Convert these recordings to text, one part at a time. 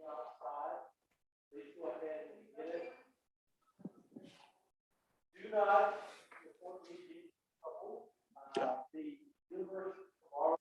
outside, please go ahead and get it. Do not report me being trouble. The universe tomorrow.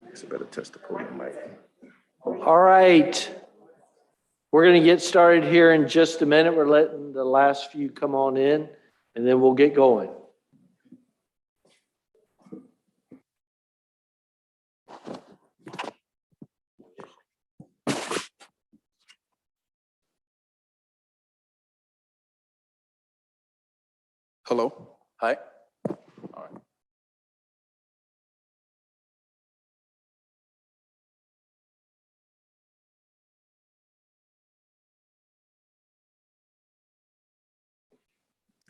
It's better test the podium mic. All right. We're going to get started here in just a minute. We're letting the last few come on in, and then we'll get going. Hello? Hi? All right.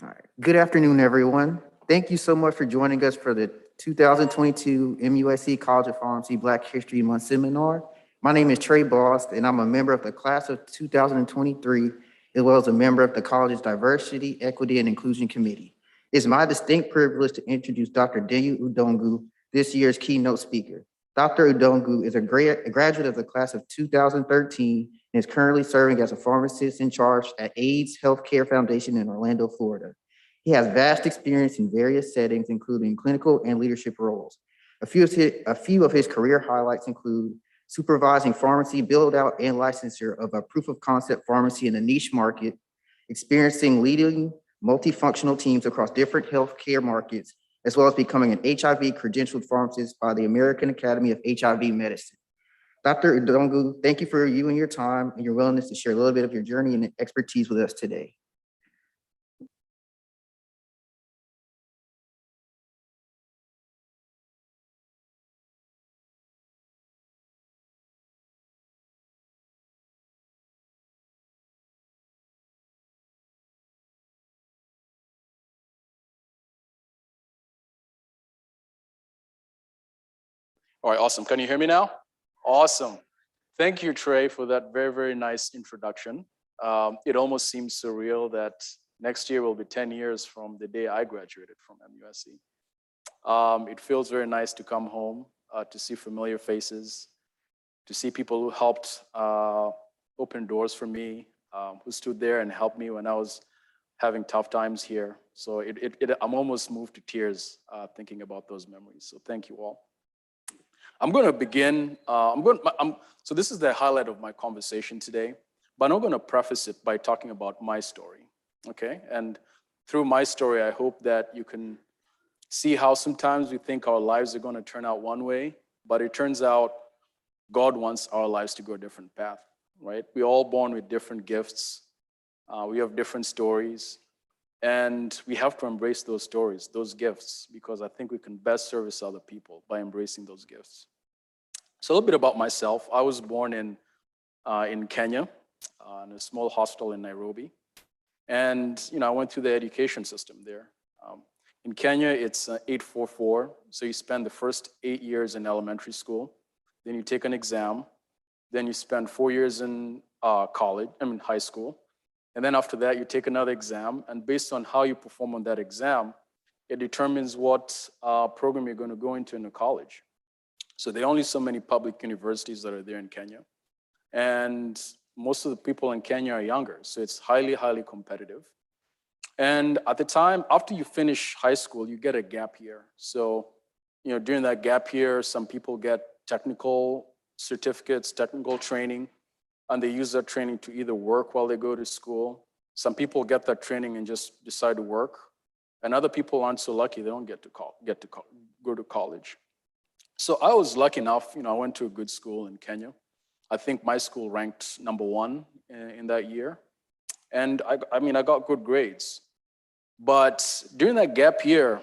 All right. Good afternoon, everyone. Thank you so much for joining us for the 2022 MUSC College of Pharmacy Black History Month seminar. My name is Trey Bost, and I'm a member of the class of 2023, as well as a member of the college's Diversity, Equity, and Inclusion Committee. It's my distinct privilege to introduce Dr. Deyu Odongo, this year's keynote speaker. Dr. Odongo is a graduate of the class of 2013 and is currently serving as a pharmacist in charge at AIDS Healthcare Foundation in Orlando, Florida. He has vast experience in various settings, including clinical and leadership roles. A few of his career highlights include supervising pharmacy build-out and licensure of a proof of concept pharmacy in a niche market, experiencing leading multifunctional teams across different healthcare markets, as well as becoming an HIV credentialed pharmacist by the American Academy of HIV Medicine. Dr. Odongo, thank you for you and your time and your willingness to share a little bit of your journey and expertise with us today. All right, awesome. Can you hear me now? Awesome. Thank you, Trey, for that very, very nice introduction. It almost seems surreal that next year will be 10 years from the day I graduated from MUSC. It feels very nice to come home, to see familiar faces, to see people who helped open doors for me, who stood there and helped me when I was having tough times here. So I'm almost moved to tears thinking about those memories. So thank you all. I'm going to begin. So this is the highlight of my conversation today, but I'm going to preface it by talking about my story, okay? And through my story, I hope that you can see how sometimes we think our lives are going to turn out one way, but it turns out God wants our lives to go a different path, right? We're all born with different gifts. We have different stories, and we have to embrace those stories, those gifts, because I think we can best service other people by embracing those gifts. So a little bit about myself. I was born in Kenya, in a small hospital in Nairobi. And I went through the education system there. In Kenya, it's 844. So you spend the first 8 years in elementary school. Then you take an exam. Then you spend 4 years in high school. And then after that, you take another exam. And based on how you perform on that exam, it determines what program you're going to go into in a college. So there are only so many public universities that are there in Kenya. And most of the people in Kenya are younger. So it's highly, highly competitive. And at the time, after you finish high school, you get a gap year. So, during that gap year, some people get technical certificates, technical training, and they use that training to either work while they go to school. Some people get that training and just decide to work. And other people aren't so lucky, they don't get to go to college. So I was lucky enough, I went to a good school in Kenya. I think my school ranked #1 in that year. And I got good grades. But during that gap year,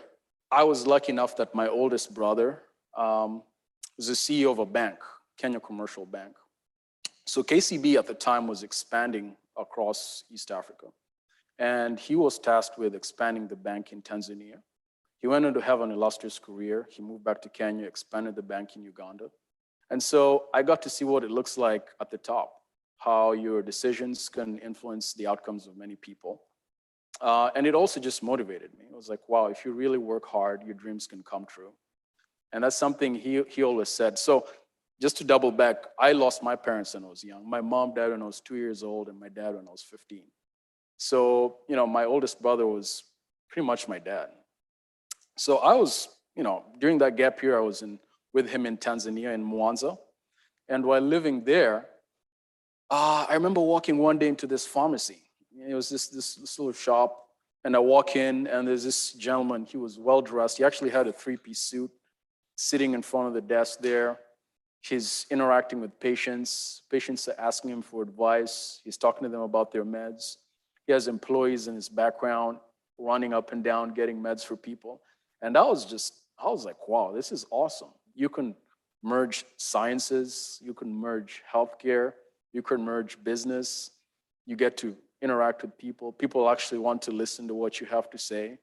I was lucky enough that my oldest brother was the CEO of a bank, Kenya Commercial Bank. So KCB at the time was expanding across East Africa. And he was tasked with expanding the bank in Tanzania. He went on to have an illustrious career. He moved back to Kenya, expanded the bank in Uganda. And so I got to see what it looks like at the top, how your decisions can influence the outcomes of many people. And it also just motivated me. It was like, wow, if you really work hard, your dreams can come true. And that's something he always said. So just to double back, I lost my parents when I was young. My mom died when I was 2 years old and my dad when I was 15. So, my oldest brother was pretty much my dad. So I was, during that gap year, I was with him in Tanzania, in Mwanza. And while living there, I remember walking one day into this pharmacy. It was this little shop. And I walk in, and there's this gentleman. He was well-dressed. He actually had a 3-piece suit sitting in front of the desk there. He's interacting with patients. Patients are asking him for advice. He's talking to them about their meds. He has employees in his background running up and down, getting meds for people. And I was like, wow, this is awesome. You can merge sciences, you can merge healthcare, you can merge business. You get to interact with people. People actually want to listen to what you have to say.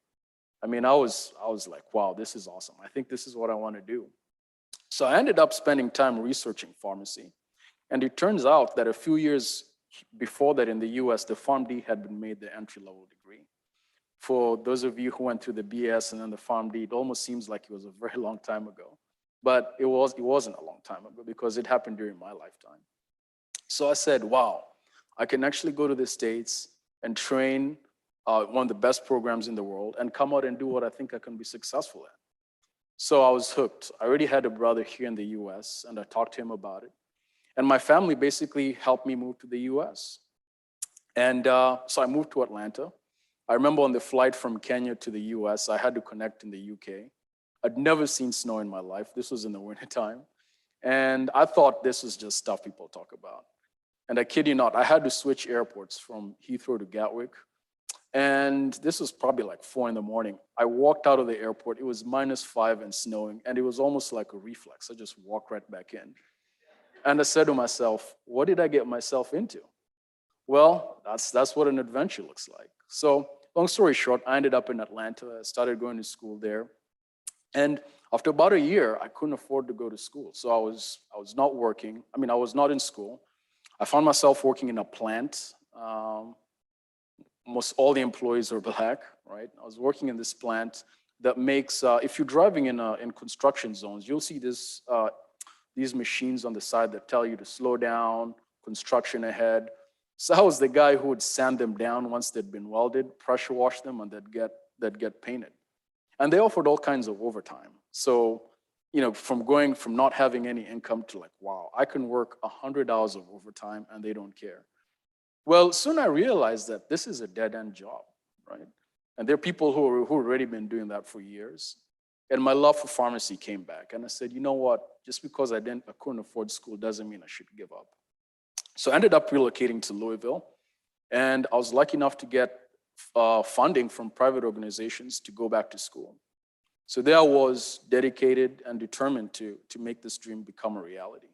I was like, wow, this is awesome. I think this is what I want to do. So I ended up spending time researching pharmacy. And it turns out that a few years before that in the US, the PharmD had been made the entry-level degree. For those of you who went through the BS and then the PharmD, it almost seems like it was a very long time ago. But it wasn't a long time ago because it happened during my lifetime. So I said, wow, I can actually go to the States and train one of the best programs in the world and come out and do what I think I can be successful at. So I was hooked. I already had a brother here in the US, and I talked to him about it. And my family basically helped me move to the US. And so I moved to Atlanta. I remember on the flight from Kenya to the US, I had to connect in the UK. I'd never seen snow in my life. This was in the wintertime. And I thought this was just stuff people talk about. And I kid you not, I had to switch airports from Heathrow to Gatwick. And this was probably like 4 a.m. I walked out of the airport. It was -5 and snowing. And it was almost like a reflex. I just walked right back in. And I said to myself, what did I get myself into? Well, that's what an adventure looks like. So long story short, I ended up in Atlanta. I started going to school there. And after about a year, I couldn't afford to go to school. So I was not working. I mean, I was not in school. I found myself working in a plant. Almost all the employees are Black, right? I was working in this plant that makes, if you're driving in construction zones, you'll see these machines on the side that tell you to slow down, construction ahead. So I was the guy who would sand them down once they'd been welded, pressure wash them, and they'd get painted. And they offered all kinds of overtime. So, from going from not having any income to like, wow, I can work 100 hours of overtime and they don't care. Well, soon I realized that this is a dead-end job, right? And there are people who already been doing that for years. And my love for pharmacy came back. And I said, you know what? Just because I couldn't afford school doesn't mean I should give up. So I ended up relocating to Louisville. And I was lucky enough to get funding from private organizations to go back to school. So there I was, dedicated and determined to make this dream become a reality.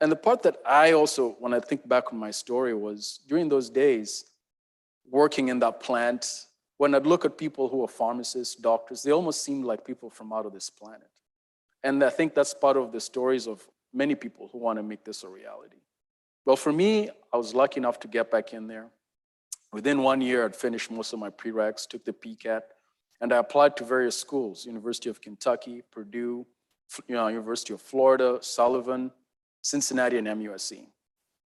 And the part that I also, when I think back on my story, was during those days, working in that plant, when I'd look at people who are pharmacists, doctors, they almost seemed like people from out of this planet. And I think that's part of the stories of many people who want to make this a reality. Well, for me, I was lucky enough to get back in there. Within 1 year, I'd finished most of my prereqs, took the PCAT, and I applied to various schools, University of Kentucky, Purdue, University of Florida, Sullivan, Cincinnati, and MUSC.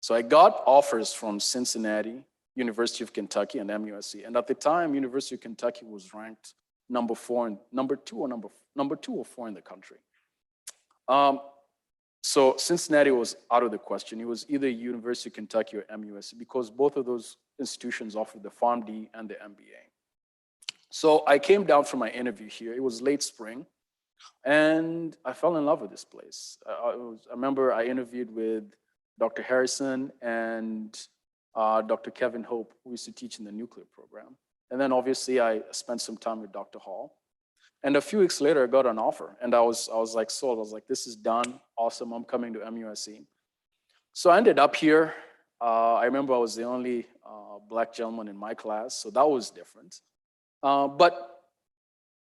So I got offers from Cincinnati, University of Kentucky, and MUSC. And at the time, University of Kentucky was ranked number 2 or 4 in the country. So Cincinnati was out of the question. It was either University of Kentucky or MUSC because both of those institutions offered the PharmD and the MBA. So I came down for my interview here. It was late spring, and I fell in love with this place. I remember I interviewed with Dr. Harrison and Dr. Kevin Hope, who used to teach in the nuclear program. And then obviously I spent some time with Dr. Hall. And a few weeks later, I got an offer, and I was like sold. I was like, this is done, awesome, I'm coming to MUSC. So I ended up here. I remember I was the only Black gentleman in my class, so that was different. But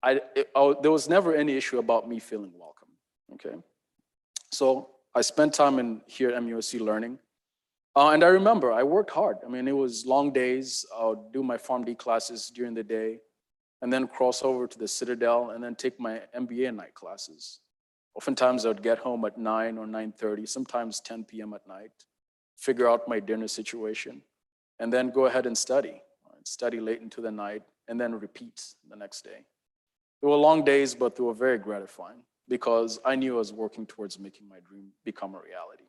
there was never any issue about me feeling welcome, okay? So I spent time here at MUSC learning. And I remember I worked hard. I mean, it was long days. I would do my PharmD classes during the day, and then cross over to the Citadel and then take my MBA night classes. Oftentimes I would get home at 9 or 9:30, sometimes 10 p.m. at night, figure out my dinner situation, and then go ahead and study. Study late into the night, and then repeat the next day. They were long days, but they were very gratifying because I knew I was working towards making my dream become a reality.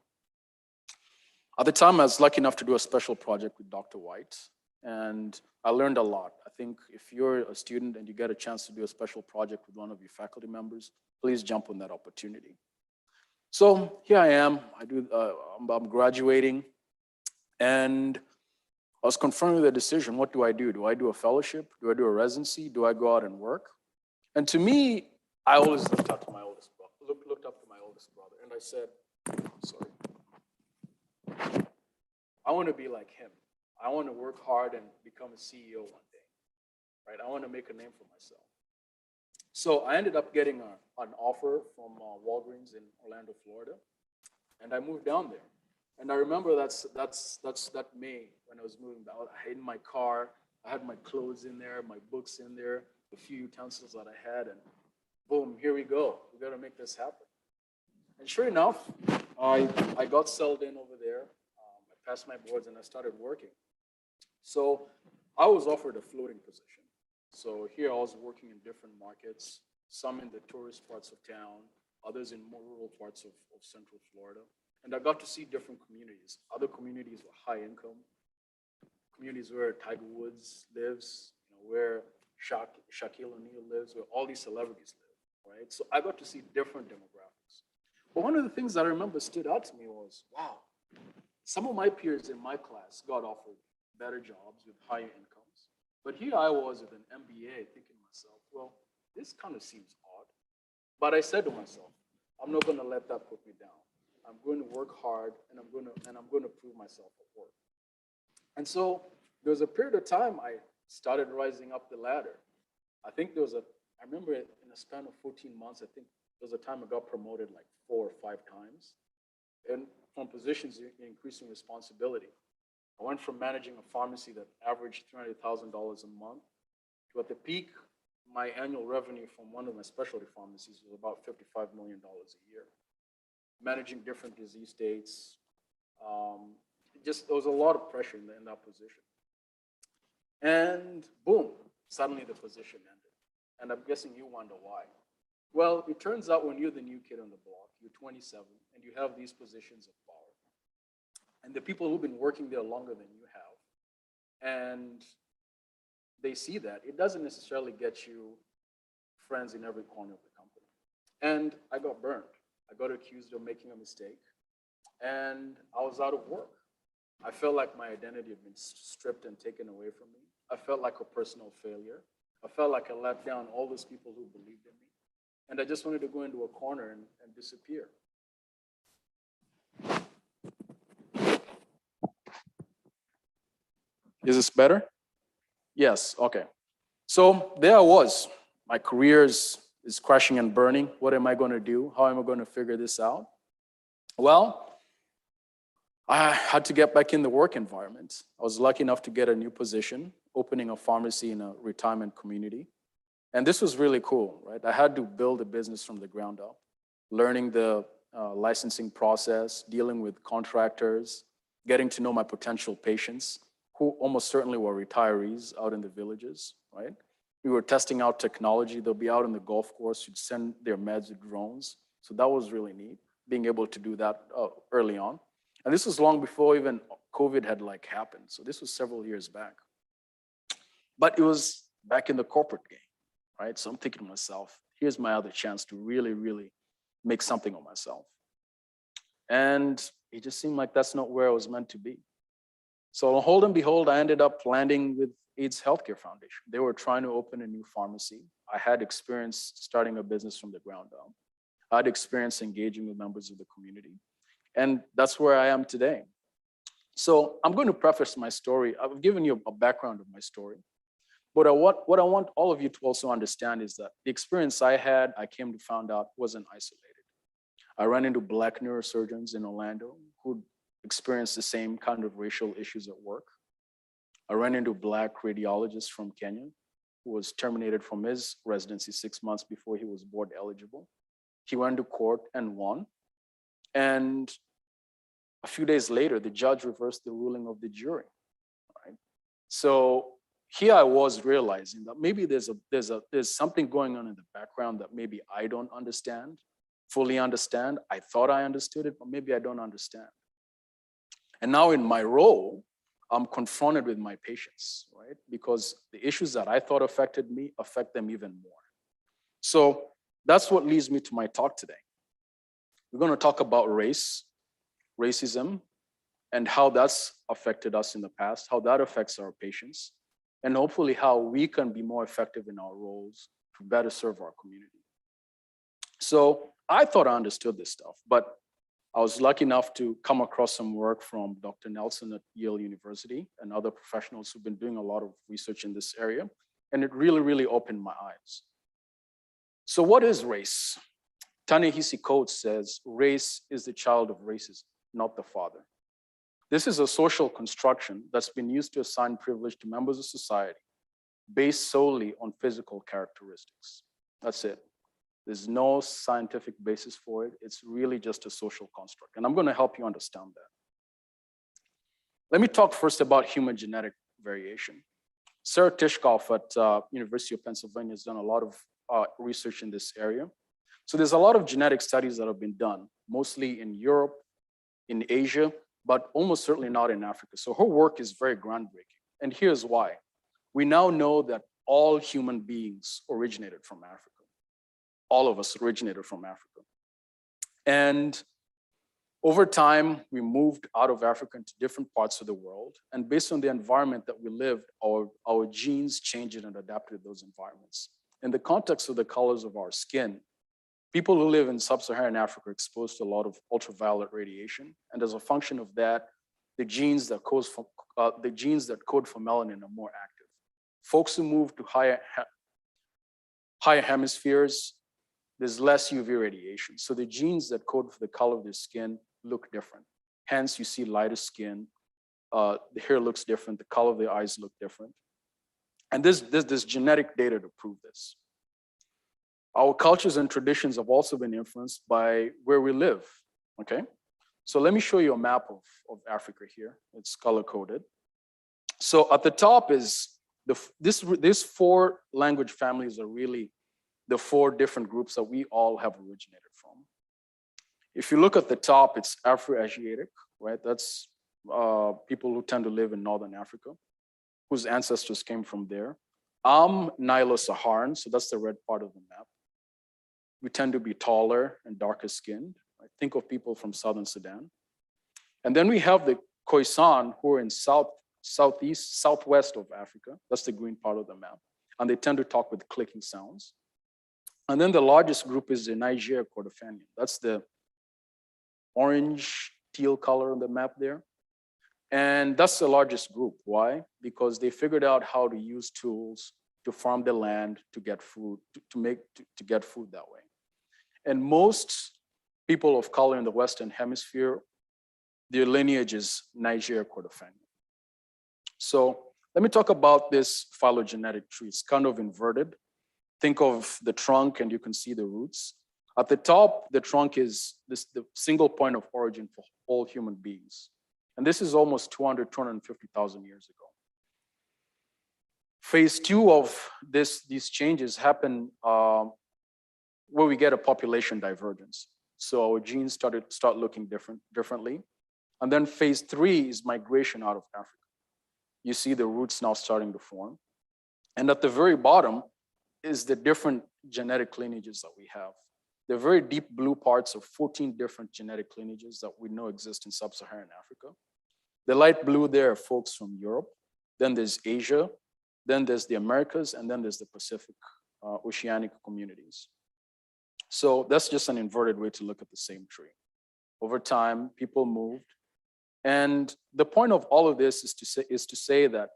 At the time, I was lucky enough to do a special project with Dr. White, and I learned a lot. I think if you're a student and you get a chance to do a special project with one of your faculty members, please jump on that opportunity. So here I am, I'm graduating, and I was confronted with a decision. What do I do? Do I do a fellowship? Do I do a residency? Do I go out and work? And to me, I always looked up to my oldest brother, and I said, sorry, I want to be like him. I want to work hard and become a CEO one day, right? I want to make a name for myself. So I ended up getting an offer from Walgreens in Orlando, Florida, and I moved down there. And I remember that's that May when I was moving down. I had in my car, I had my clothes in there, my books in there, a few utensils that I had, and boom, here we go. We got to make this happen. And sure enough, I got settled in over there. I passed my boards and I started working. So I was offered a floating position. So here I was working in different markets, some in the tourist parts of town, others in more rural parts of Central Florida. And I got to see different communities. Other communities were high income, communities where Tiger Woods lives, where Shaquille O'Neal lives, where all these celebrities live, right? So I got to see different demographics. But one of the things that I remember stood out to me was, wow, some of my peers in my class got offered better jobs with higher incomes. But here I was with an MBA thinking to myself, well, this kind of seems odd. But I said to myself, I'm not going to let that put me down. I'm going to work hard, and I'm going to prove myself at work. And so there was a period of time I started rising up the ladder. I think there was a I remember in a span of 14 months, I think there was a time I got promoted like 4 or 5 times. And from positions in increasing responsibility. I went from managing a pharmacy that averaged $300,000 a month to, at the peak, my annual revenue from one of my specialty pharmacies was about $55 million a year. Managing different disease states, there was a lot of pressure in that position. And boom, suddenly the position ended. And I'm guessing you wonder why. Well, it turns out when you're the new kid on the block, you're 27, and you have these positions of power. And the people who've been working there longer than you have, and they see that, it doesn't necessarily get you friends in every corner of the company. And I got burned. I got accused of making a mistake, and I was out of work. I felt like my identity had been stripped and taken away from me. I felt like a personal failure. I felt like I let down all those people who believed in me. And I just wanted to go into a corner and disappear. Is this better? Yes, okay. So there I was. My career is crashing and burning. What am I going to do? How am I going to figure this out? Well, I had to get back in the work environment. I was lucky enough to get a new position, opening a pharmacy in a retirement community. And this was really cool, right? I had to build a business from the ground up, learning the licensing process, dealing with contractors, getting to know my potential patients, who almost certainly were retirees out in the villages, right? We were testing out technology. They'll be out on the golf course, you'd send their meds with drones. So that was really neat, being able to do that early on. And this was long before even COVID had happened. So this was several years back. But it was back in the corporate game, right? So I'm thinking to myself, here's my other chance to really, really make something of myself. And it just seemed like that's not where I was meant to be. So hold and behold, I ended up landing with AIDS Healthcare Foundation. They were trying to open a new pharmacy. I had experience starting a business from the ground up. I had experience engaging with members of the community. And that's where I am today. So I'm going to preface my story. I've given you a background of my story. But what I want all of you to also understand is that the experience I had, I came to find out, wasn't isolated. I ran into Black neurosurgeons in Orlando who experienced the same kind of racial issues at work. I ran into Black radiologist from Kenya who was terminated from his residency 6 months before he was board eligible. He went to court and won. And a few days later, the judge reversed the ruling of the jury, right? So here I was realizing that maybe there's something going on in the background that maybe I don't fully understand. I thought I understood it, but maybe I don't understand. And now in my role, I'm confronted with my patients, right? Because the issues that I thought affected me affect them even more. So that's what leads me to my talk today. We're going to talk about racism, and how that's affected us in the past, how that affects our patients, and hopefully how we can be more effective in our roles to better serve our community. So I thought I understood this stuff, but I was lucky enough to come across some work from Dr. Nelson at Yale University and other professionals who've been doing a lot of research in this area, and it really, really opened my eyes. So what is race? Ta-Nehisi Coates says, race is the child of racism, not the father. This is a social construction that's been used to assign privilege to members of society based solely on physical characteristics. That's it. There's no scientific basis for it. It's really just a social construct. And I'm going to help you understand that. Let me talk first about human genetic variation. Sarah Tishkoff at University of Pennsylvania has done a lot of research in this area. So there's a lot of genetic studies that have been done, mostly in Europe, in Asia, but almost certainly not in Africa. So her work is very groundbreaking. And here's why. We now know that all human beings originated from Africa. All of us originated from Africa. And over time, we moved out of Africa into different parts of the world. And based on the environment that we lived, our genes changed and adapted to those environments. In the context of the colors of our skin, people who live in sub-Saharan Africa are exposed to a lot of ultraviolet radiation. And as a function of that, the genes that code for melanin are more active. Folks who move to Higher hemispheres, there's less UV radiation. So the genes that code for the color of the skin look different. Hence, you see lighter skin, the hair looks different, the color of the eyes look different. And there's genetic data to prove this. Our cultures and traditions have also been influenced by where we live, okay? So let me show you a map of Africa here. It's color-coded. So at the top is, these 4 language families are really the 4 different groups that we all have originated from. If you look at the top, it's Afro-Asiatic, right? That's people who tend to live in Northern Africa, whose ancestors came from there. Nilo-Saharan, so that's the red part of the map. We tend to be taller and darker skinned. Right? Think of people from Southern Sudan. And then we have the Khoisan, who are in southwest of Africa. That's the green part of the map. And they tend to talk with clicking sounds. And then the largest group is the Niger Kordofanian. That's the orange teal color on the map there. And that's the largest group. Why? Because they figured out how to use tools to farm the land, to get food, to get food that way. And most people of color in the Western Hemisphere, their lineage is Niger Kordofanian. So let me talk about this phylogenetic tree. It's kind of inverted. Think of the trunk and you can see the roots. At the top, the trunk is the single point of origin for all human beings. And this is almost 250,000 years ago. Phase 2 of these changes happen where we get a population divergence. So our genes start looking differently. And then phase 3 is migration out of Africa. You see the roots now starting to form. And at the very bottom is the different genetic lineages that we have. The very deep blue parts of 14 different genetic lineages that we know exist in sub-Saharan Africa. The light blue there are folks from Europe. Then there's Asia. Then there's the Americas. And then there's the Pacific Oceanic communities. So that's just an inverted way to look at the same tree. Over time, people moved. And the point of all of this is to say that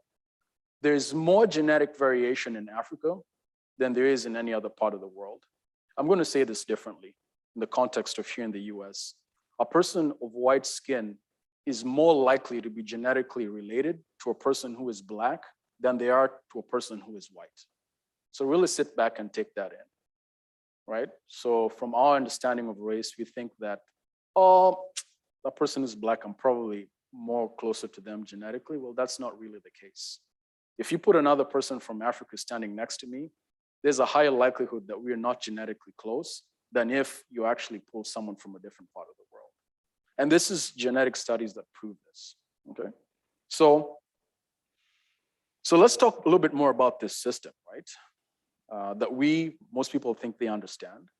there's more genetic variation in Africa than there is in any other part of the world. I'm going to say this differently in the context of here in the US. A person of white skin is more likely to be genetically related to a person who is Black than they are to a person who is white. So really sit back and take that in, right? So from our understanding of race, we think that, oh, that person is Black, I'm probably more closer to them genetically. Well, that's not really the case. If you put another person from Africa standing next to me, there's a higher likelihood that we are not genetically close than if you actually pull someone from a different part of the world. And this is genetic studies that prove this, okay? So let's talk a little bit more about this system, right? That most people think they understand.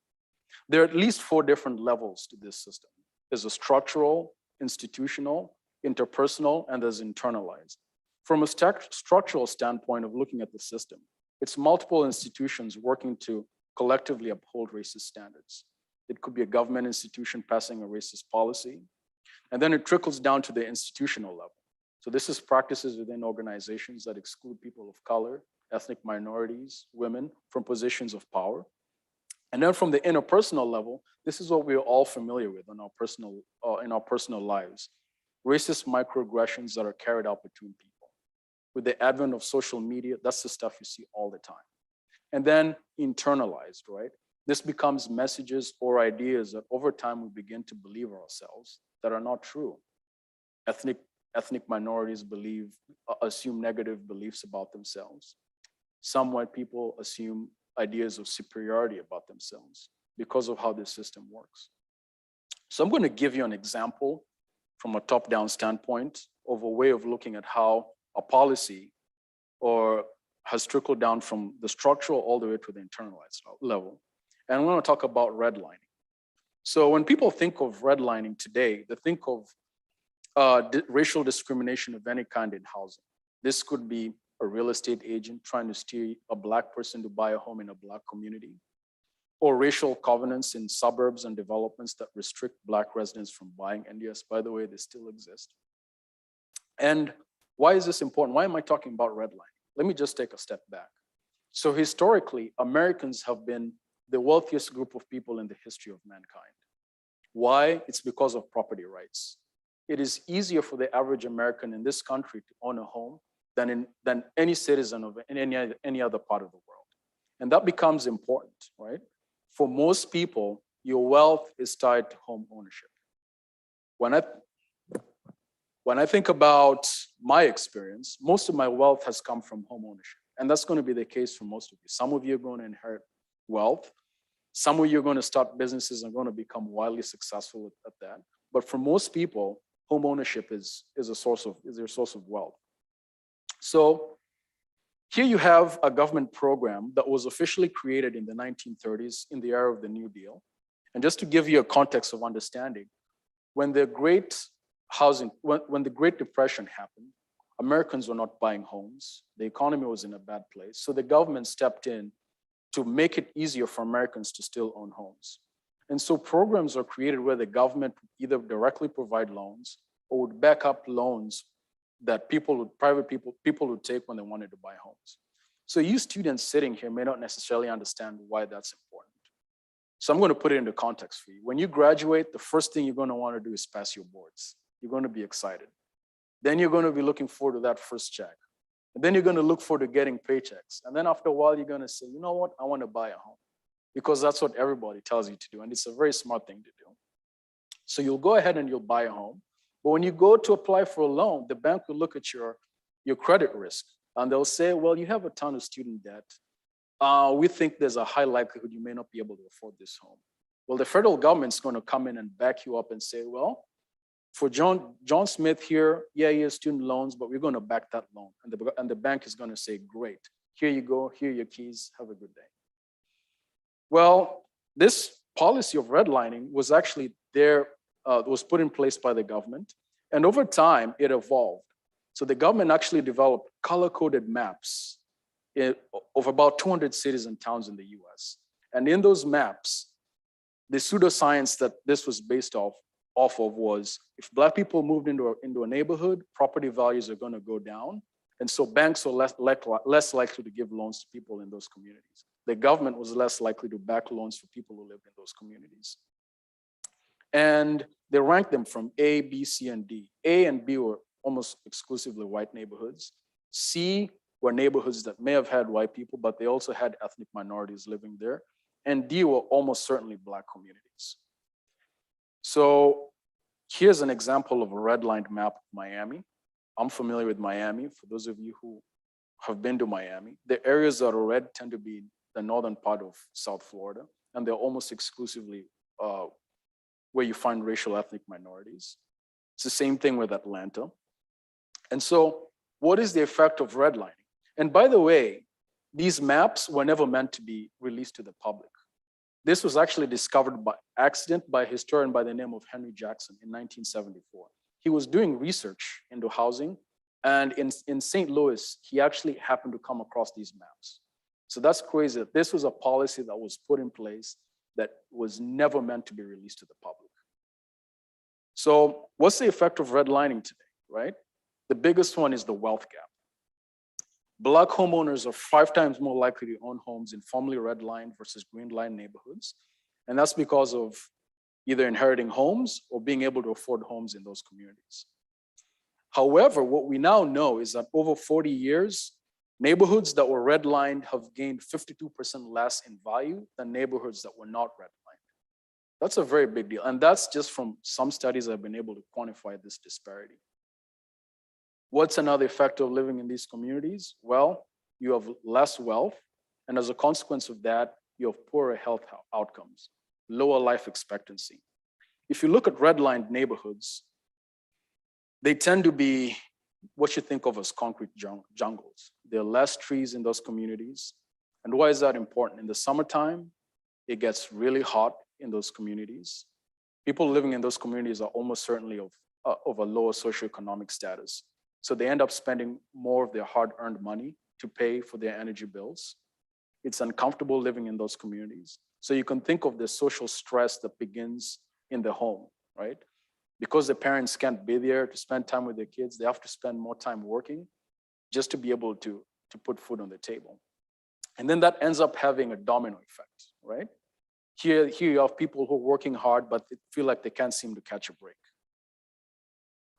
There are at least 4 different levels to this system. There's a structural, institutional, interpersonal, and there's internalized. From a structural standpoint of looking at the system, it's multiple institutions working to collectively uphold racist standards. It could be a government institution passing a racist policy, and then it trickles down to the institutional level. So this is practices within organizations that exclude people of color, ethnic minorities, women from positions of power. And then from the interpersonal level, this is what we're all familiar with in our personal lives. Racist microaggressions that are carried out between people. With the advent of social media, that's the stuff you see all the time. And then internalized, right? This becomes messages or ideas that over time we begin to believe ourselves that are not true. Ethnic minorities assume negative beliefs about themselves. Some white people assume ideas of superiority about themselves because of how this system works. So I'm going to give you an example from a top-down standpoint of a way of looking at how a policy has trickled down from the structural all the way to the internalized level. And I'm going to talk about redlining. So when people think of redlining today, they think of racial discrimination of any kind in housing. This could be a real estate agent trying to steer a Black person to buy a home in a Black community, or racial covenants in suburbs and developments that restrict Black residents from buying. And yes, by the way, they still exist. And why is this important? Why am I talking about redlining? Let me just take a step back. So historically, Americans have been the wealthiest group of people in the history of mankind. Why? It's because of property rights. It is easier for the average American in this country to own a home than any citizen of any other part of the world. And that becomes important, right? For most people, your wealth is tied to home ownership. When I think about my experience, most of my wealth has come from home ownership. And that's going to be the case for most of you. Some of you are going to inherit wealth. Some of you are going to start businesses and going to become wildly successful at that. But for most people, home ownership is their source of wealth. So here you have a government program that was officially created in the 1930s in the era of the New Deal. And just to give you a context of understanding, when the Great Depression happened, Americans were not buying homes. The economy was in a bad place. So the government stepped in to make it easier for Americans to still own homes. And so programs are created where the government would either directly provide loans or would back up loans that private people would take when they wanted to buy homes. So you students sitting here may not necessarily understand why that's important. So I'm going to put it into context for you. When you graduate, the first thing you're going to want to do is pass your boards. You're going to be excited. Then you're going to be looking forward to that first check. And then you're going to look forward to getting paychecks. And then after a while, you're going to say, you know what, I want to buy a home. Because that's what everybody tells you to do. And it's a very smart thing to do. So you'll go ahead and you'll buy a home. But when you go to apply for a loan, the bank will look at your credit risk. And they'll say, well, you have a ton of student debt. We think there's a high likelihood you may not be able to afford this home. Well, the federal government's going to come in and back you up and say, well, for John Smith here, yeah, he has student loans, but we're going to back that loan. And the bank is going to say, great, here you go, here are your keys, have a good day. Well, this policy of redlining was actually was put in place by the government. And over time, it evolved. So the government actually developed color-coded maps of about 200 cities and towns in the US. And in those maps, the pseudoscience that this was based off of was, if Black people moved into a neighborhood, property values are going to go down. And so banks are less likely to give loans to people in those communities. The government was less likely to back loans for people who lived in those communities. And they ranked them from A, B, C, and D. A and B were almost exclusively white neighborhoods. C were neighborhoods that may have had white people, but they also had ethnic minorities living there. And D were almost certainly Black communities. So here's an example of a redlined map of Miami. I'm familiar with Miami. For those of you who have been to Miami, the areas that are red tend to be the northern part of South Florida, and they're almost exclusively where you find racial ethnic minorities. It's the same thing with Atlanta. And so what is the effect of redlining? And by the way, these maps were never meant to be released to the public. This was actually discovered by accident by a historian by the name of Henry Jackson in 1974. He was doing research into housing, and in St. Louis, he actually happened to come across these maps. So that's crazy that this was a policy that was put in place that was never meant to be released to the public. So what's the effect of redlining today, right? The biggest one is the wealth gap. Black homeowners are 5 times more likely to own homes in formerly redlined versus green line neighborhoods. And that's because of either inheriting homes or being able to afford homes in those communities. However, what we now know is that over 40 years, neighborhoods that were redlined have gained 52% less in value than neighborhoods that were not redlined. That's a very big deal. And that's just from some studies that have been able to quantify this disparity. What's another effect of living in these communities? Well, you have less wealth, and as a consequence of that, you have poorer health outcomes, lower life expectancy. If you look at redlined neighborhoods, they tend to be what you think of as concrete jungles. There are less trees in those communities. And why is that important? In the summertime, it gets really hot in those communities. People living in those communities are almost certainly of a lower socioeconomic status. So they end up spending more of their hard-earned money to pay for their energy bills. It's uncomfortable living in those communities. So you can think of the social stress that begins in the home, right? Because the parents can't be there to spend time with their kids, they have to spend more time working just to be able to put food on the table. And then that ends up having a domino effect, right? Here you have people who are working hard, but they feel like they can't seem to catch a break.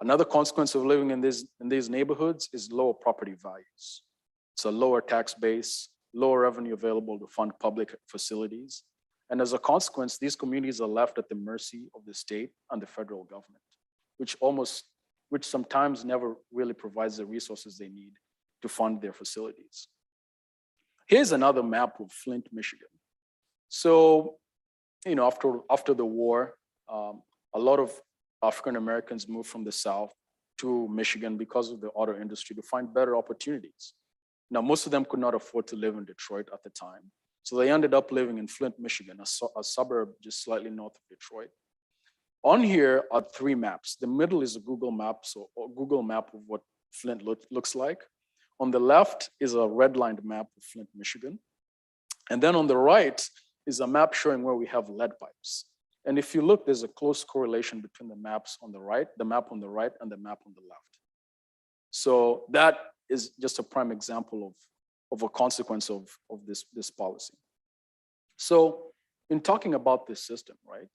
Another consequence of living in these neighborhoods is lower property values. It's a lower tax base, lower revenue available to fund public facilities. And as a consequence, these communities are left at the mercy of the state and the federal government, which sometimes never really provides the resources they need to fund their facilities. Here's another map of Flint, Michigan. So, after the war, a lot of African Americans moved from the South to Michigan because of the auto industry to find better opportunities. Now, most of them could not afford to live in Detroit at the time. So they ended up living in Flint, Michigan, a suburb just slightly north of Detroit. On here are 3 maps. The middle is a Google map, so a Google map of what Flint looks like. On the left is a redlined map of Flint, Michigan. And then on the right is a map showing where we have lead pipes. And if you look, there's a close correlation between the maps on the right, the map on the right, and the map on the left. So that is just a prime example of a consequence of this policy. So in talking about this system, right,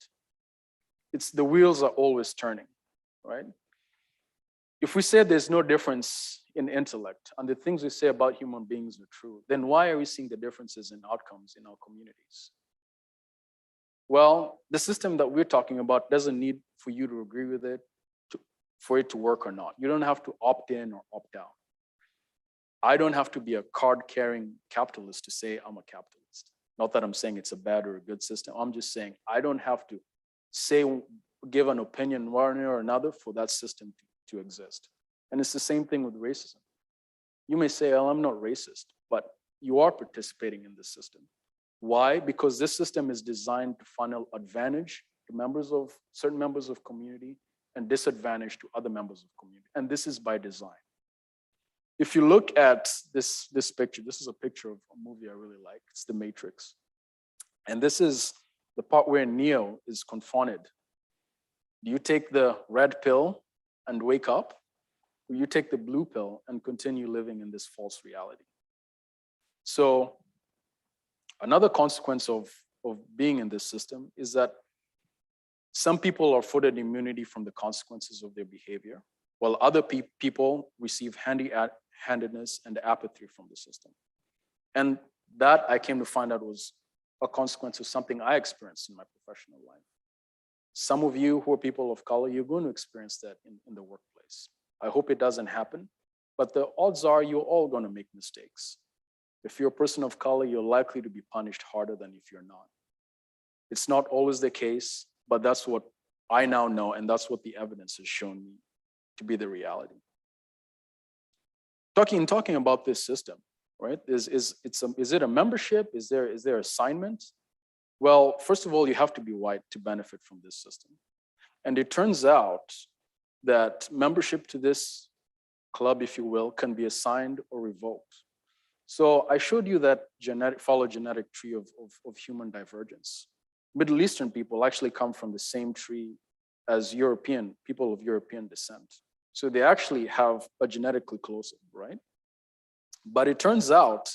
it's the wheels are always turning, right? If we say there's no difference in intellect and the things we say about human beings are true, then why are we seeing the differences in outcomes in our communities? Well, the system that we're talking about doesn't need for you to agree with it for it to work or not. You don't have to opt in or opt out. I don't have to be a card-carrying capitalist to say I'm a capitalist. Not that I'm saying it's a bad or a good system. I'm just saying I don't have to give an opinion one way or another for that system to exist. And it's the same thing with racism. You may say, oh, I'm not racist, but you are participating in this system. Why? Because this system is designed to funnel advantage to certain members of community and disadvantage to other members of community. And this is by design. If you look at this picture, this is a picture of a movie I really like. It's The Matrix. And this is the part where Neo is confronted. Do you take the red pill and wake up? Or you take the blue pill and continue living in this false reality? So another consequence of being in this system is that some people are afforded immunity from the consequences of their behavior, while other people receive handedness and apathy from the system. And that I came to find out was a consequence of something I experienced in my professional life. Some of you who are people of color, you're going to experience that in the workplace. I hope it doesn't happen, but the odds are you're all going to make mistakes. If you're a person of color, you're likely to be punished harder than if you're not. It's not always the case, but that's what I now know, and that's what the evidence has shown me to be the reality. Talking about this system, right? Is it a membership? Is there assignment? Well, first of all, you have to be white to benefit from this system. And it turns out that membership to this club, if you will, can be assigned or revoked. So I showed you that phylogenetic tree of human divergence. Middle Eastern people actually come from the same tree as European people of European descent. So they actually have a genetically close, right? But it turns out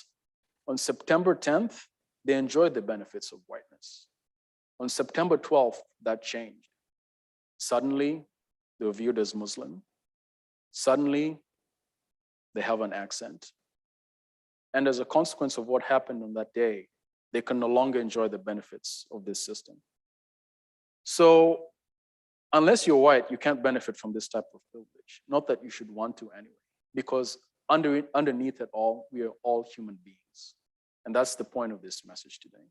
on September 10th, they enjoyed the benefits of whiteness. On September 12th, that changed. Suddenly, they were viewed as Muslim. Suddenly, they have an accent. And as a consequence of what happened on that day, they can no longer enjoy the benefits of this system. So unless you're white, you can't benefit from this type of privilege. Not that you should want to anyway, because underneath it all, we are all human beings. And that's the point of this message today.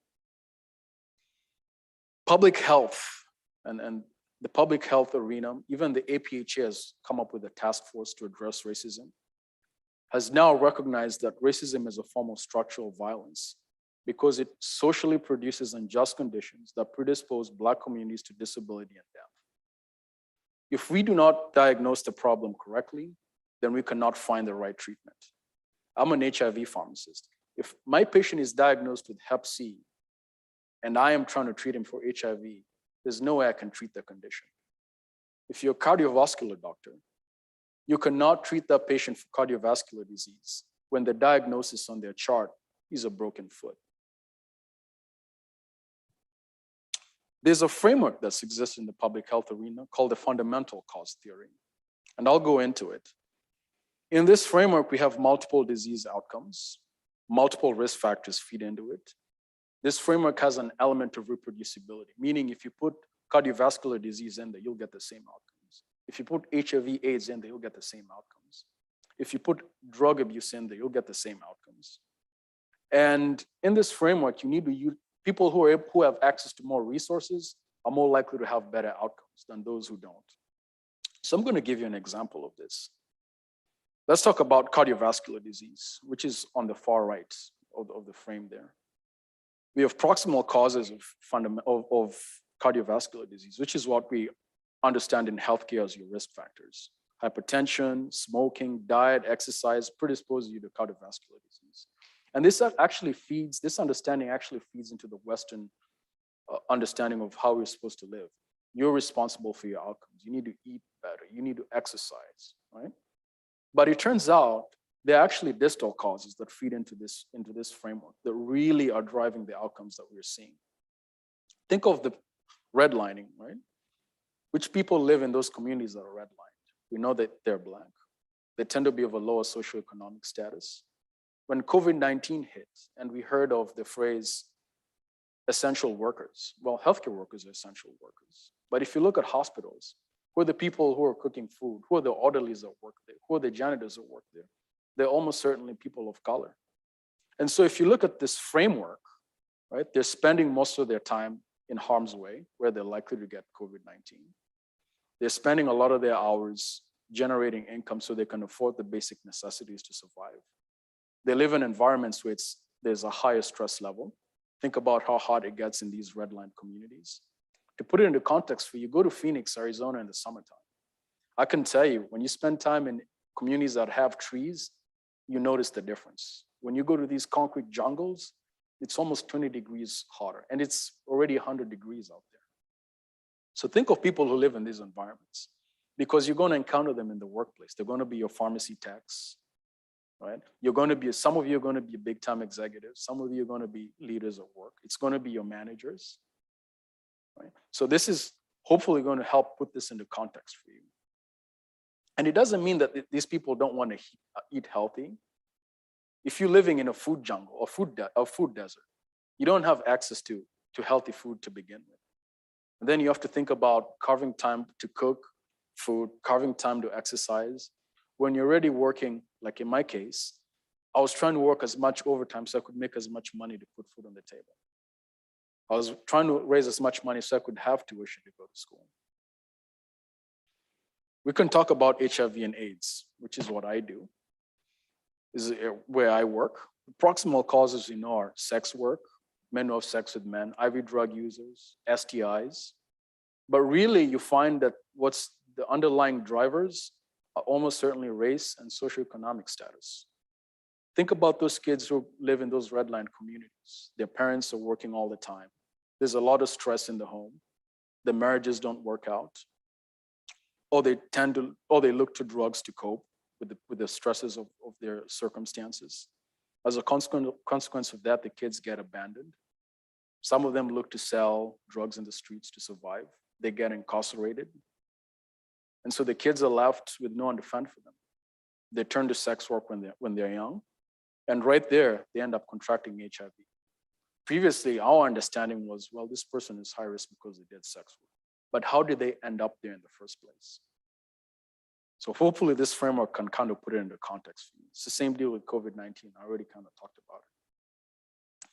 Public health and the public health arena, even the APHA has come up with a task force to address racism, has now recognized that racism is a form of structural violence because it socially produces unjust conditions that predispose Black communities to disability and death. If we do not diagnose the problem correctly, then we cannot find the right treatment. I'm an HIV pharmacist. If my patient is diagnosed with Hep C and I am trying to treat him for HIV, there's no way I can treat the condition. If you're a cardiovascular doctor, you cannot treat that patient for cardiovascular disease when the diagnosis on their chart is a broken foot. There's a framework that exists in the public health arena called the fundamental cause theory, and I'll go into it. In this framework, we have multiple disease outcomes, multiple risk factors feed into it. This framework has an element of reproducibility, meaning if you put cardiovascular disease in there, you'll get the same outcomes. If you put HIV/AIDS in there, you'll get the same outcomes. If you put drug abuse in there, you'll get the same outcomes. And in this framework, you need to use people who have access to more resources are more likely to have better outcomes than those who don't. So I'm going to give you an example of this. Let's talk about cardiovascular disease, which is on the far right of the frame there. We have proximal causes of cardiovascular disease, which is what we understand in healthcare as your risk factors. Hypertension, smoking, diet, exercise predispose you to cardiovascular disease. And this understanding actually feeds into the Western understanding of how we're supposed to live. You're responsible for your outcomes. You need to eat better. You need to exercise, right? But it turns out there are actually distal causes that feed into this framework that really are driving the outcomes that we're seeing. Think of the redlining, right? Which people live in those communities that are redlined? We know that they're Black. They tend to be of a lower socioeconomic status. When COVID-19 hit and we heard of the phrase essential workers, well, healthcare workers are essential workers. But if you look at hospitals, who are the people who are cooking food? Who are the orderlies that work there? Who are the janitors that work there? They're almost certainly people of color. And so if you look at this framework, right, they're spending most of their time in harm's way, where they're likely to get COVID-19. They're spending a lot of their hours generating income so they can afford the basic necessities to survive. They live in environments where there's a higher stress level. Think about how hard it gets in these redline communities. To put it into context for you, go to Phoenix, Arizona in the summertime. I can tell you, when you spend time in communities that have trees, you notice the difference. When you go to these concrete jungles, it's almost 20 degrees hotter, and it's already 100 degrees out there. So think of people who live in these environments, because you're going to encounter them in the workplace. They're going to be your pharmacy techs, right? Some of you are going to be big-time executives. Some of you are going to be leaders at work. It's going to be your managers, right? So this is hopefully going to help put this into context for you. And it doesn't mean that these people don't want to eat healthy. If you're living in a food jungle or food desert, you don't have access to healthy food to begin with. And then you have to think about carving time to cook food, carving time to exercise. When you're already working, like in my case, I was trying to work as much overtime so I could make as much money to put food on the table. I was trying to raise as much money so I could have tuition to go to school. We can talk about HIV and AIDS, which is what I do. This is where I work. Proximal causes, are sex work, men who have sex with men, IV drug users, STIs. But really, you find that what's the underlying drivers are almost certainly race and socioeconomic status. Think about those kids who live in those redline communities. Their parents are working all the time. There's a lot of stress in the home. The marriages don't work out. Or they look to drugs to cope with the stresses of their circumstances. As a consequence of that, the kids get abandoned. Some of them look to sell drugs in the streets to survive. They get incarcerated. And so the kids are left with no one to fend for them. They turn to sex work when they're young. And right there, they end up contracting HIV. Previously, our understanding was, well, this person is high risk because they did sex work. But how did they end up there in the first place? So hopefully this framework can kind of put it into context for you. It's the same deal with COVID-19. I already kind of talked about it.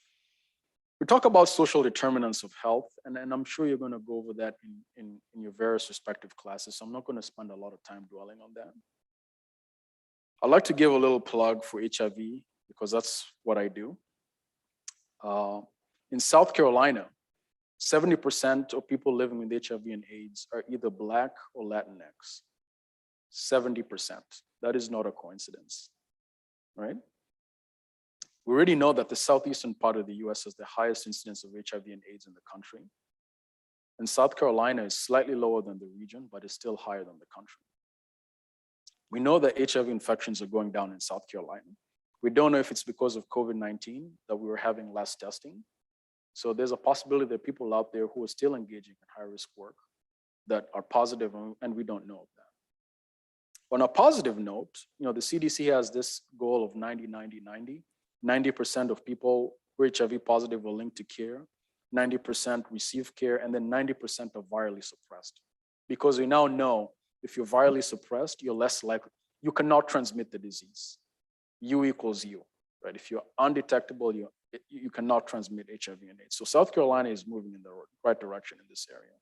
We talk about social determinants of health, and I'm sure you're going to go over that in your various respective classes, so I'm not going to spend a lot of time dwelling on that. I'd like to give a little plug for HIV, because that's what I do. In South Carolina, 70% of people living with HIV and AIDS are either Black or Latinx. 70%. That is not a coincidence, right? We already know that the southeastern part of the US has the highest incidence of HIV and AIDS in the country. And South Carolina is slightly lower than the region, but is still higher than the country. We know that HIV infections are going down in South Carolina. We don't know if it's because of COVID-19 that we were having less testing. So there's a possibility that people out there who are still engaging in high-risk work that are positive, and we don't know of that. On a positive note, the CDC has this goal of 90-90-90. 90% of people who are HIV positive are linked to care, 90% receive care, and then 90% are virally suppressed. Because we now know if you're virally suppressed, you're less likely, you cannot transmit the disease. U equals U, right? If you're undetectable, you cannot transmit HIV and AIDS. So South Carolina is moving in the right direction in this area.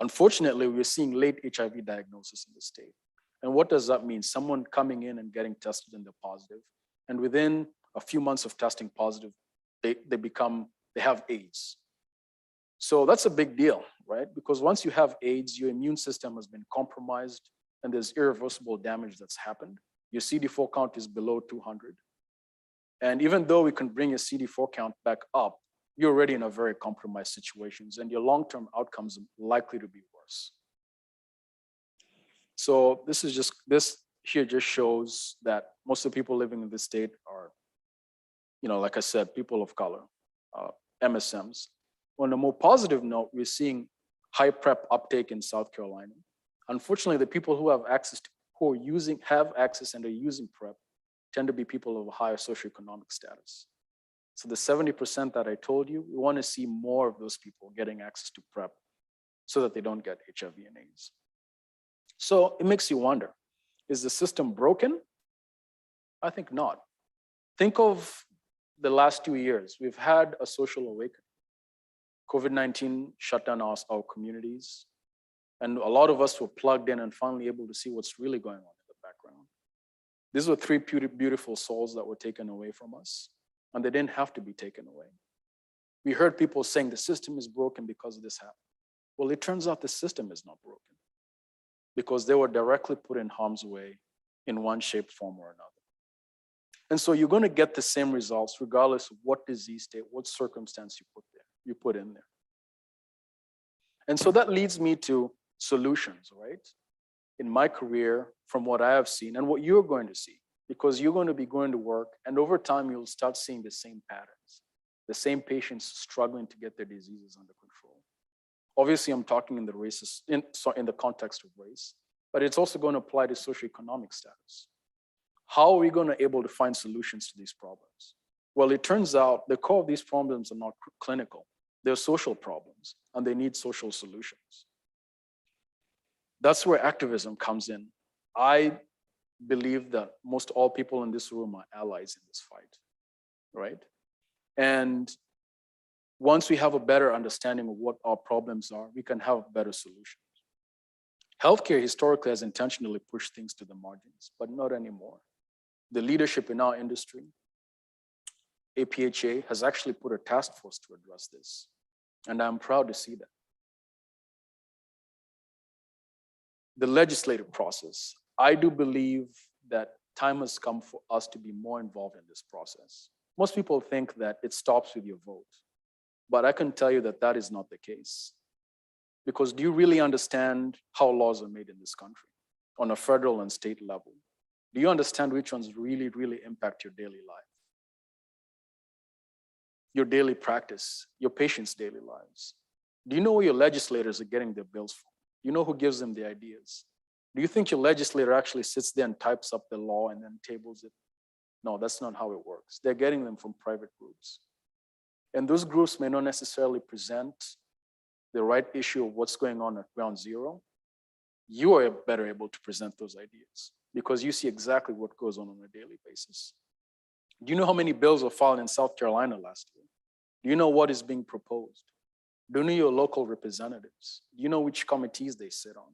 Unfortunately, we're seeing late HIV diagnosis in the state. And what does that mean? Someone coming in and getting tested and they're positive, and within a few months of testing positive, they have AIDS. So that's a big deal, right? Because once you have AIDS, your immune system has been compromised and there's irreversible damage that's happened. Your CD4 count is below 200. And even though we can bring your CD4 count back up, you're already in a very compromised situation, and your long-term outcomes are likely to be worse. So this here just shows that most of the people living in this state are, like I said, people of color, MSMs. On a more positive note, we're seeing high PrEP uptake in South Carolina. Unfortunately, the people who have access and are using PrEP tend to be people of a higher socioeconomic status. So the 70% that I told you, we want to see more of those people getting access to PrEP so that they don't get HIV and AIDS. So it makes you wonder, is the system broken? I think not. Think of the last 2 years. We've had a social awakening. COVID-19 shut down our communities, and a lot of us were plugged in and finally able to see what's really going on in the background. These were 3 beautiful souls that were taken away from us, and they didn't have to be taken away. We heard people saying the system is broken because this happened. Well, it turns out the system is not broken because they were directly put in harm's way in one shape, form, or another. And so you're going to get the same results regardless of what disease state, what circumstance you put in there. And so that leads me to solutions, right? In my career, from what I have seen and what you're going to see, because you're going to be going to work, and over time, you'll start seeing the same patterns, the same patients struggling to get their diseases under control. Obviously, I'm talking in the context of race, but it's also going to apply to socioeconomic status. How are we going to be able to find solutions to these problems? Well, it turns out the core of these problems are not clinical. They're social problems, and they need social solutions. That's where activism comes in. I believe that most all people in this room are allies in this fight, right? And once we have a better understanding of what our problems are, we can have better solutions. Healthcare historically has intentionally pushed things to the margins, but not anymore. The leadership in our industry, APHA, has actually put a task force to address this, and I'm proud to see that. The legislative process, I do believe that time has come for us to be more involved in this process. Most people think that it stops with your vote, but I can tell you that that is not the case. Because do you really understand how laws are made in this country on a federal and state level? Do you understand which ones really, really impact your daily life? Your daily practice, your patients' daily lives? Do you know where your legislators are getting their bills from? Do you know who gives them the ideas? Do you think your legislator actually sits there and types up the law and then tables it? No, that's not how it works. They're getting them from private groups. And those groups may not necessarily present the right issue of what's going on at ground zero. You are better able to present those ideas because you see exactly what goes on a daily basis. Do you know how many bills were filed in South Carolina last year? Do you know what is being proposed? Do you know your local representatives? Do you know which committees they sit on?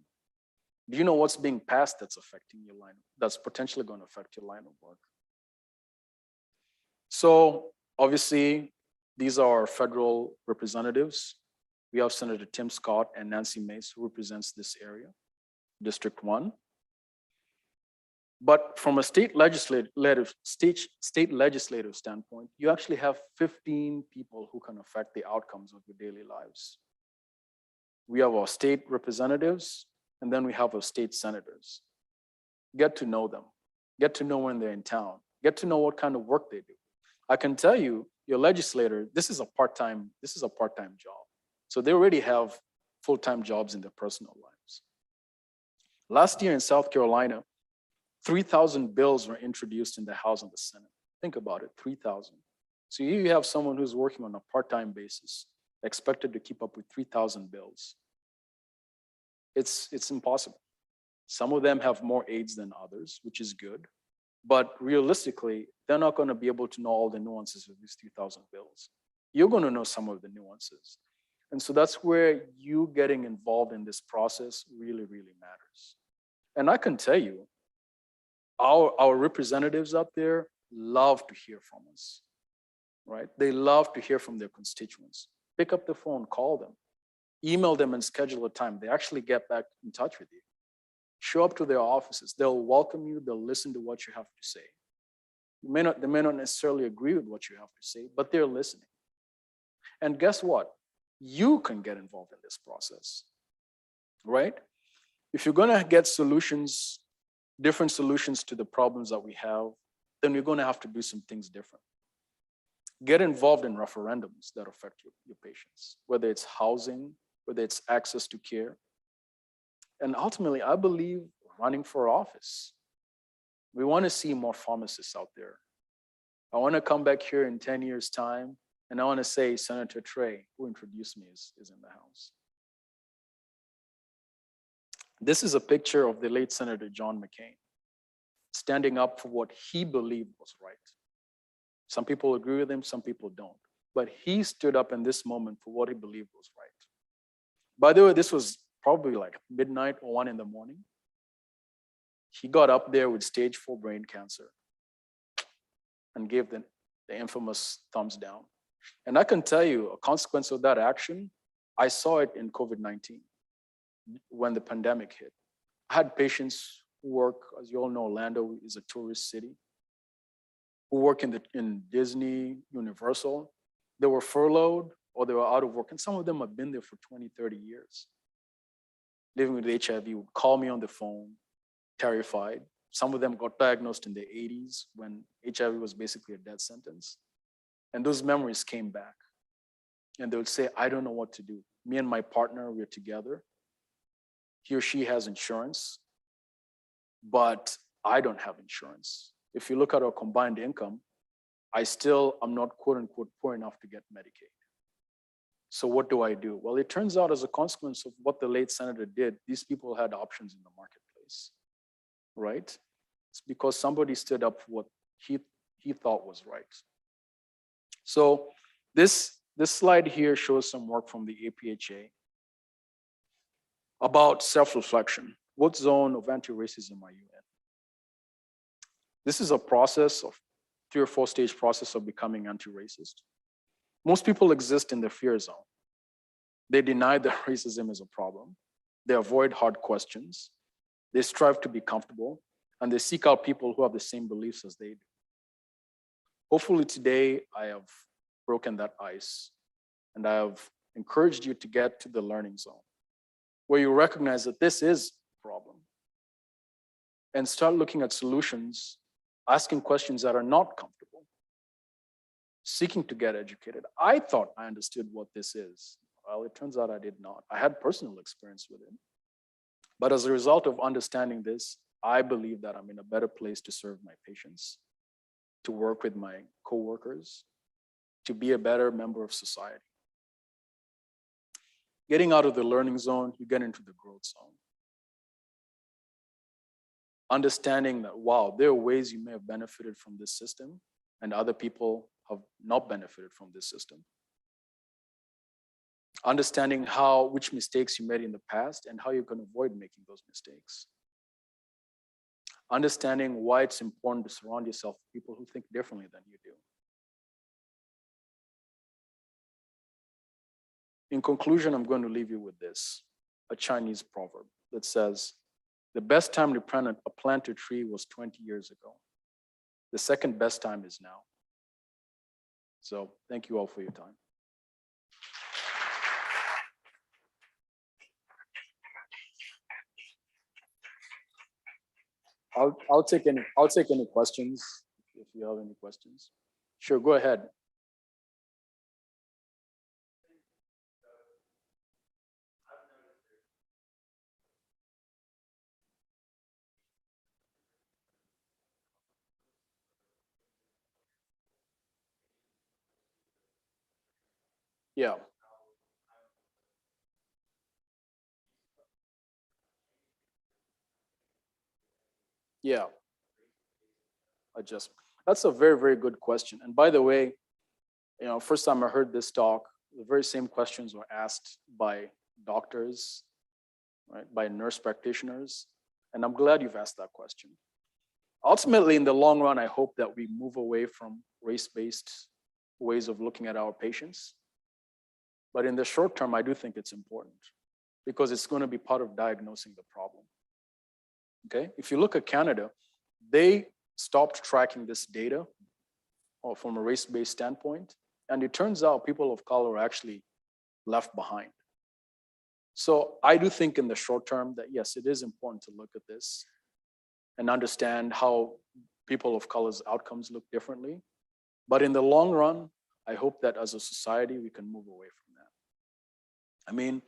Do you know what's being passed that's affecting your line, that's potentially going to affect your line of work? So obviously, these are our federal representatives. We have Senator Tim Scott and Nancy Mace, who represents this area, District 1. But from a state legislative standpoint, you actually have 15 people who can affect the outcomes of your daily lives. We have our state representatives, and then we have our state senators. Get to know them. Get to know when they're in town. Get to know what kind of work they do. I can tell you, your legislator, this is a part-time job. So they already have full-time jobs in their personal lives. Last year in South Carolina, 3,000 bills were introduced in the House and the Senate. Think about it, 3,000. So you have someone who's working on a part-time basis, expected to keep up with 3,000 bills. It's impossible. Some of them have more aides than others, which is good. But realistically, they're not going to be able to know all the nuances of these 3,000 bills. You're going to know some of the nuances. And so that's where you getting involved in this process really, really matters. And I can tell you, our representatives up there love to hear from us, right? They love to hear from their constituents. Pick up the phone, call them, email them and schedule a time. They actually get back in touch with you. Show up to their offices. They'll welcome you. They'll listen to what you have to say. They may not necessarily agree with what you have to say, but they're listening. And guess what? You can get involved in this process, right? If you're going to get solutions, different solutions to the problems that we have, then we're going to have to do some things different. Get involved in referendums that affect your patients, whether it's housing, whether it's access to care. And ultimately, I believe running for office. We want to see more pharmacists out there. I want to come back here in 10 years' time, and I want to say Senator Trey, who introduced me, is in the House. This is a picture of the late Senator John McCain, standing up for what he believed was right. Some people agree with him, some people don't. But he stood up in this moment for what he believed was right. By the way, this was probably like midnight or 1 a.m. He got up there with stage 4 brain cancer and gave the infamous thumbs down. And I can tell you a consequence of that action, I saw it in COVID-19 when the pandemic hit. I had patients who work, as you all know, Orlando is a tourist city, who work in Disney, Universal. They were furloughed or they were out of work. And some of them have been there for 20, 30 years. Living with HIV would call me on the phone, terrified. Some of them got diagnosed in the 80s when HIV was basically a death sentence. And those memories came back. And they would say, I don't know what to do. Me and my partner, we're together. He or she has insurance, but I don't have insurance. If you look at our combined income, I'm not quote unquote poor enough to get Medicaid. So what do I do? Well, it turns out as a consequence of what the late senator did, these people had options in the marketplace, right? It's because somebody stood up for what he thought was right. So this slide here shows some work from the APHA about self-reflection. What zone of anti-racism are you in? This is a process of 3 or 4 stage process of becoming anti-racist. Most people exist in the fear zone. They deny that racism is a problem. They avoid hard questions. They strive to be comfortable, and they seek out people who have the same beliefs as they do. Hopefully today I have broken that ice, and I have encouraged you to get to the learning zone, where you recognize that this is a problem, and start looking at solutions, asking questions that are not comfortable, seeking to get educated. I thought I understood what this is. Well, it turns out I did not. I had personal experience with it. But as a result of understanding this, I believe that I'm in a better place to serve my patients, to work with my coworkers, to be a better member of society. Getting out of the learning zone, you get into the growth zone. Understanding that, wow, there are ways you may have benefited from this system and other people have not benefited from this system. Understanding which mistakes you made in the past and how you can avoid making those mistakes. Understanding why it's important to surround yourself with people who think differently than you do. In conclusion, I'm going to leave you with this, a Chinese proverb that says, the best time to plant a tree was 20 years ago. The second best time is now. So thank you all for your time. I'll take any questions if if you have any questions. Sure, go ahead. Yeah. Yeah. Adjustment. That's a very, very good question. And by the way, first time I heard this talk, the very same questions were asked by doctors, right, by nurse practitioners. And I'm glad you've asked that question. Ultimately, in the long run, I hope that we move away from race-based ways of looking at our patients. But in the short term, I do think it's important because it's going to be part of diagnosing the problem. Okay, if you look at Canada, they stopped tracking this data from a race-based standpoint, and it turns out people of color are actually left behind. So I do think in the short term that yes, it is important to look at this and understand how people of color's outcomes look differently. But in the long run, I hope that as a society, we can move away from that. I mean,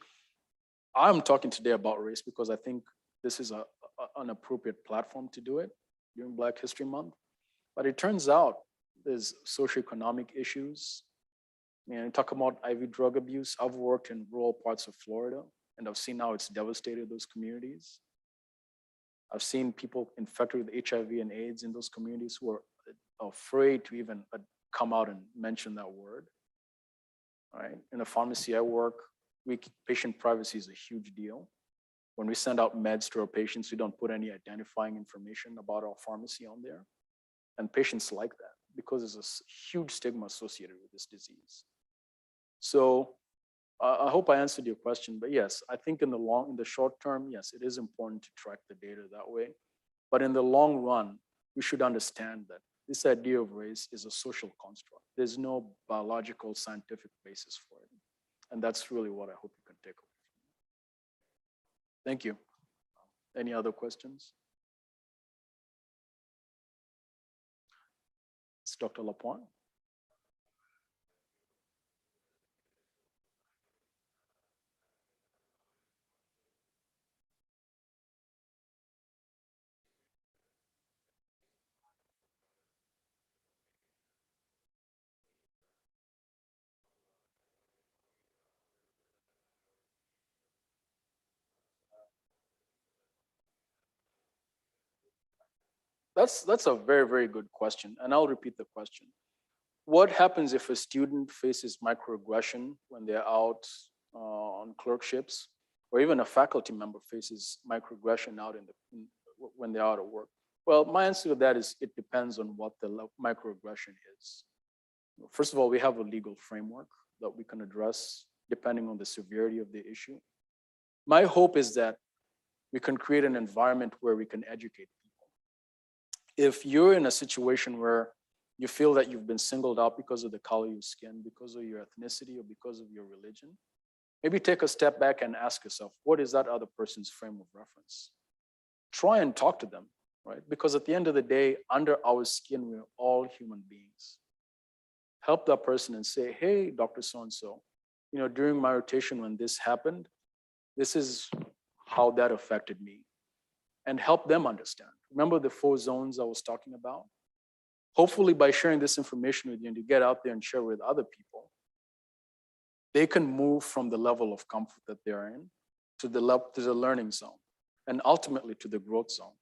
I'm talking today about race because I think this is an appropriate platform to do it during Black History Month. But it turns out there's socioeconomic issues. Talk about IV drug abuse. I've worked in rural parts of Florida, and I've seen how it's devastated those communities. I've seen people infected with HIV and AIDS in those communities who are afraid to even come out and mention that word. All right. In the pharmacy I work, patient privacy is a huge deal. When we send out meds to our patients, we don't put any identifying information about our pharmacy on there. And patients like that because there's a huge stigma associated with this disease. So I hope I answered your question, but yes, I think in the short term, yes, it is important to track the data that way. But in the long run, we should understand that this idea of race is a social construct. There's no biological scientific basis for it. And that's really what I hope you can take away from it. Thank you. Any other questions? It's Dr. Lapointe. That's a very, very good question. And I'll repeat the question. What happens if a student faces microaggression when they're out on clerkships, or even a faculty member faces microaggression when they're out of work? Well, my answer to that is it depends on what the microaggression is. First of all, we have a legal framework that we can address depending on the severity of the issue. My hope is that we can create an environment where we can educate people. If you're in a situation where you feel that you've been singled out because of the color of your skin, because of your ethnicity, or because of your religion, maybe take a step back and ask yourself, what is that other person's frame of reference? Try and talk to them, right? Because at the end of the day, under our skin, we're all human beings. Help that person and say, hey, Dr. So-and-so, during my rotation when this happened, this is how that affected me. And help them understand. Remember the 4 zones I was talking about? Hopefully by sharing this information with you and you get out there and share with other people, they can move from the level of comfort that they're in to the learning zone and ultimately to the growth zone.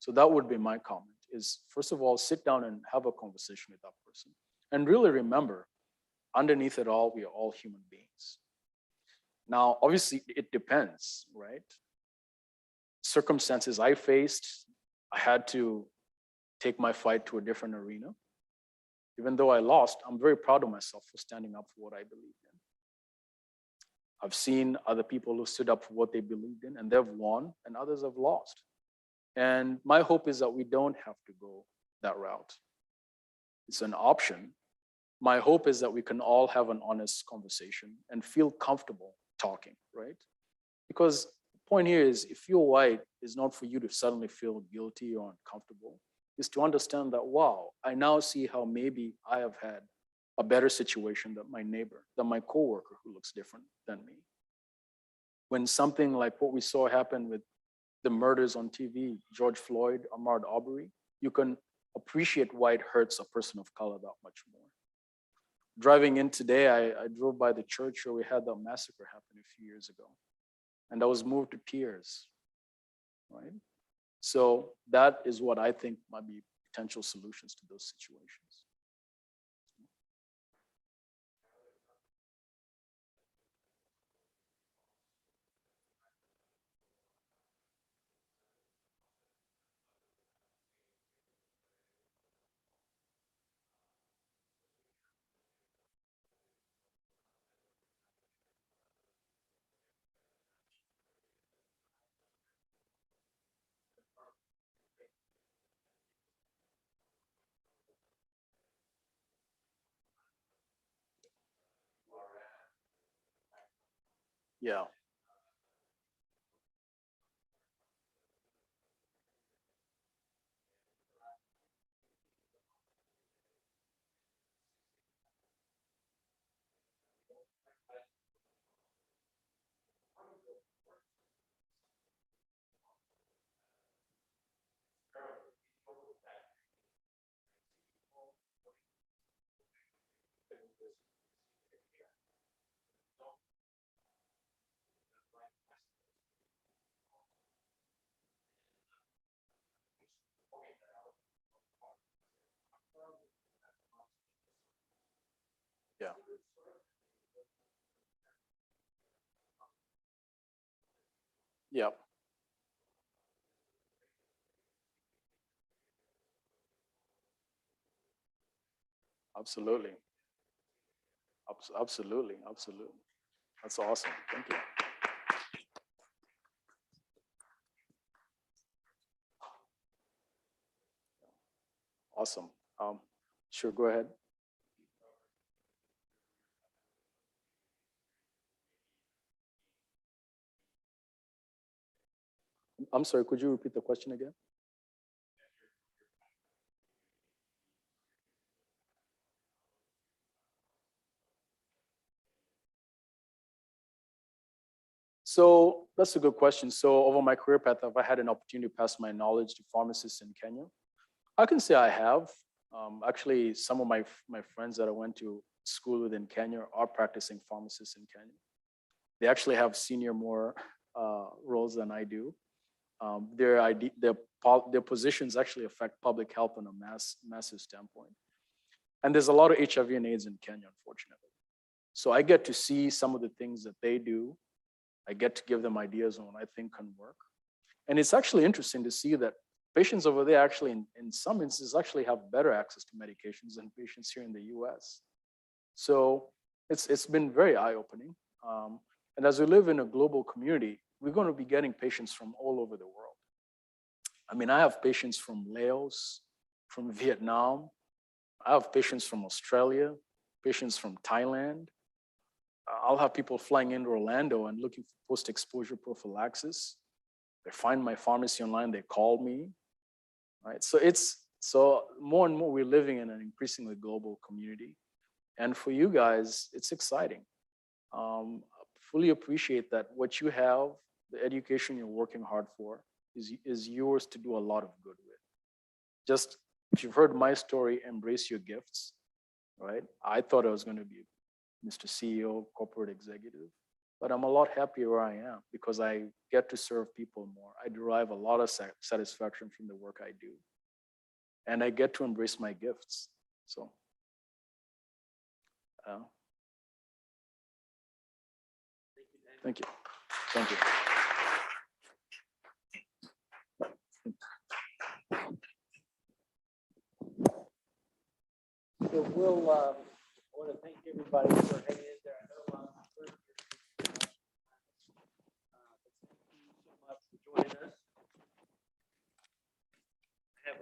So that would be my comment is, first of all, sit down and have a conversation with that person. And really remember, underneath it all, we are all human beings. Now, obviously it depends, right? Circumstances I faced, I had to take my fight to a different arena. Even though I lost, I'm very proud of myself for standing up for what I believed in. I've seen other people who stood up for what they believed in and they've won and others have lost. And my hope is that we don't have to go that route. It's an option. My hope is that we can all have an honest conversation and feel comfortable talking, right? Because the point here is if you're white, it's not for you to suddenly feel guilty or uncomfortable. is to understand that, wow, I now see how maybe I have had a better situation than my neighbor, than my coworker who looks different than me. When something like what we saw happen with the murders on TV, George Floyd, Ahmaud Arbery, you can appreciate why it hurts a person of color that much more. Driving in today, I drove by the church where we had that massacre happen a few years ago, and I was moved to tears, right? So that is what I think might be potential solutions to those situations. Yeah. Yeah. Yeah. Absolutely. Absolutely. Absolutely. That's awesome. Thank you. Awesome. Sure, go ahead. I'm sorry, could you repeat the question again? So that's a good question. So over my career path, have I had an opportunity to pass my knowledge to pharmacists in Kenya? I can say I have. Actually, some of my friends that I went to school with in Kenya are practicing pharmacists in Kenya. They actually have senior more roles than I do. Their positions actually affect public health on a massive standpoint. And there's a lot of HIV and AIDS in Kenya, unfortunately. So I get to see some of the things that they do. I get to give them ideas on what I think can work. And it's actually interesting to see that patients over there actually, in some instances, actually have better access to medications than patients here in the US. So it's been very eye-opening. And as we live in a global community, we're going to be getting patients from all over the world. I mean, I have patients from Laos, from Vietnam. I have patients from Australia, patients from Thailand. I'll have people flying into Orlando and looking for post-exposure prophylaxis. They find my pharmacy online, they call me, right? So more and more we're living in an increasingly global community. And for you guys, it's exciting. Fully appreciate that what you have, the education you're working hard for, is yours to do a lot of good with. Just, if you've heard my story, embrace your gifts, right? I thought I was going to be Mr. CEO, corporate executive, but I'm a lot happier where I am because I get to serve people more. I derive a lot of satisfaction from the work I do. And I get to embrace my gifts. So, thank you. Thank you. So we'll want to thank everybody for hanging in there. I know a lot of you thank you so much for joining us. Have a